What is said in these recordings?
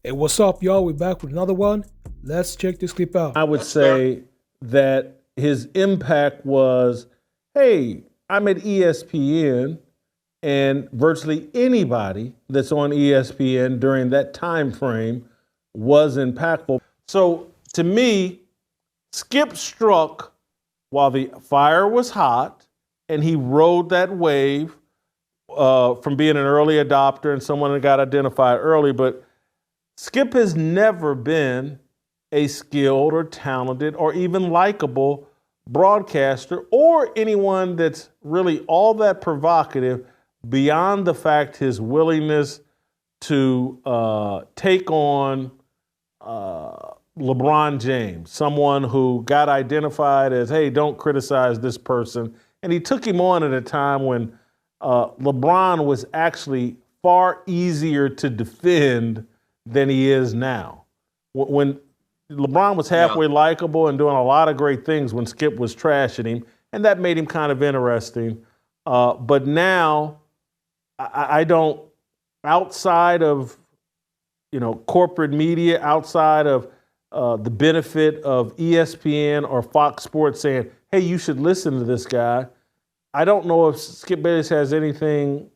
Hey, what's up, y'all? We're back with another one. Let's check this clip out. I would say that his impact was, hey, I'm at ESPN, and virtually anybody that's on ESPN during that time frame was impactful. So to me, Skip struck while the fire was hot, and he rode that wave from being an early adopter and someone that got identified early. But Skip has never been a skilled or talented or even likable broadcaster or anyone that's really all that provocative beyond the fact his willingness to take on LeBron James, someone who got identified as, hey, don't criticize this person. And he took him on at a time when LeBron was actually far easier to defend than he is now. When LeBron was halfway likable and doing a lot of great things when Skip was trashing him, and that made him kind of interesting. But now, I don't, outside of corporate media, outside of the benefit of ESPN or Fox Sports saying, hey, you should listen to this guy, I don't know if Skip Bayless has anything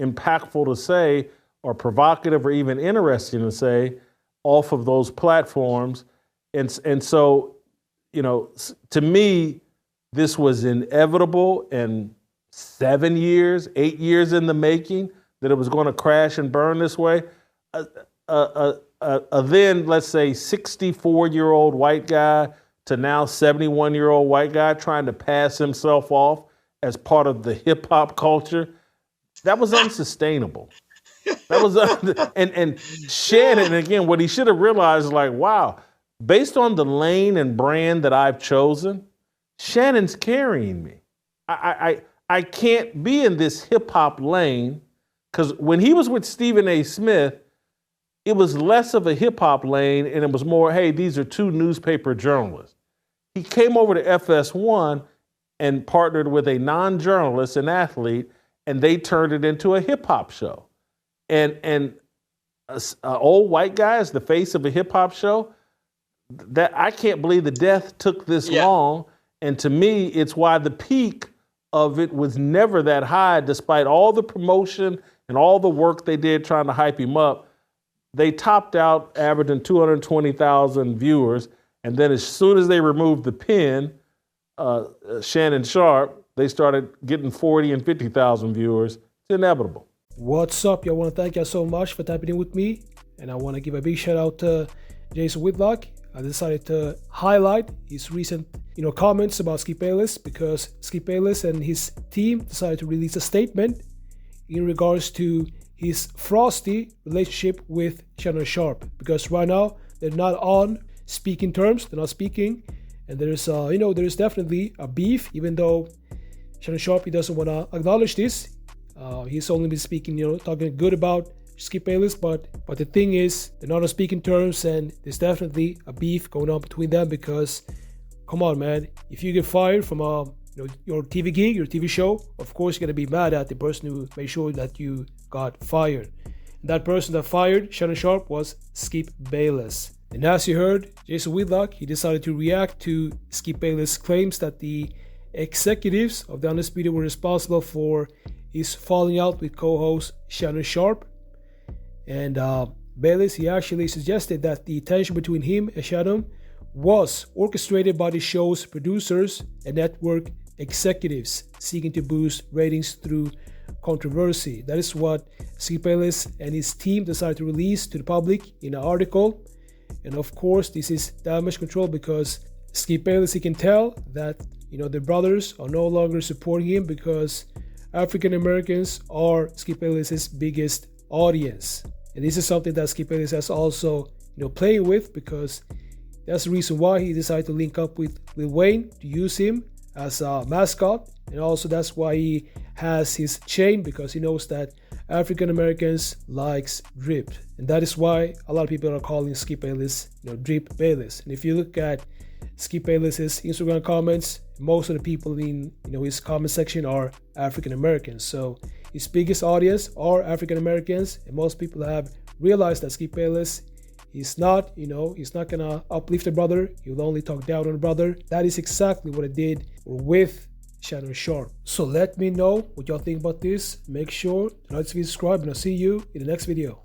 impactful to say or provocative or even interesting to say off of those platforms. And so, to me, this was inevitable and 7 years, 8 years in the making that it was going to crash and burn this way. Then, let's say, 64-year-old white guy to now 71-year-old white guy trying to pass himself off as part of the hip-hop culture, that was unsustainable. That was and Shannon, again, what he should have realized is like, wow, based on the lane and brand that I've chosen, Shannon's carrying me. I can't be in this hip hop lane, because when he was with Stephen A. Smith, it was less of a hip hop lane and it was more, hey, these are two newspaper journalists. He came over to FS1 and partnered with a non-journalist, an athlete, and they turned it into a hip hop show. And an old white guy is the face of a hip hop show. That I can't believe the death took this long. And to me, it's why the peak of it was never that high, despite all the promotion and all the work they did trying to hype him up. They topped out averaging 220,000 viewers. And then as soon as they removed the pin, Shannon Sharpe, they started getting 40 and 50,000 viewers. It's inevitable. What's up? I want to thank you so much for tapping in with me. And I want to give a big shout out to Jason Whitlock. I decided to highlight his recent comments about Skip Bayless, because Skip Bayless and his team decided to release a statement in regards to his frosty relationship with Shannon Sharpe, because right now they're not on speaking terms. They're not speaking, and there's there's definitely a beef, even though Shannon Sharpe, he doesn't want to acknowledge this. He's only been speaking, talking good about Skip Bayless, but the thing is, they're not on speaking terms, and there's definitely a beef going on between them. Because, come on, man, if you get fired from your TV gig, your TV show, of course you're gonna be mad at the person who made sure that you got fired. And that person that fired Shannon Sharpe was Skip Bayless. And as you heard, Jason Whitlock, he decided to react to Skip Bayless' claims that the executives of the Undisputed were responsible for his falling out with co-host Shannon Sharpe. And Bayless, he actually suggested that the tension between him and Shannon was orchestrated by the show's producers and network executives seeking to boost ratings through controversy. That is what Skip Bayless and his team decided to release to the public in an article. And of course, this is damage control, because Skip Bayless, he can tell that the brothers are no longer supporting him, because African Americans are Skip Bayless's biggest audience. And this is something that Skip Bayless has also playing with, because that's the reason why he decided to link up with Lil Wayne to use him as a mascot. And also that's why he has his chain, because he knows that African Americans likes drip. And that is why a lot of people are calling Skip Bayless Drip Bayless. And if you look at Skip Bayless's Instagram comments, most of the people in his comment section are African Americans. So his biggest audience are African Americans, and most people have realized that Skip Bayless, He's not, he's not gonna uplift a brother. He'll only talk down on a brother. That is exactly what I did with Shannon Sharpe. So let me know what y'all think about this. Make sure to like, subscribe, and I'll see you in the next video.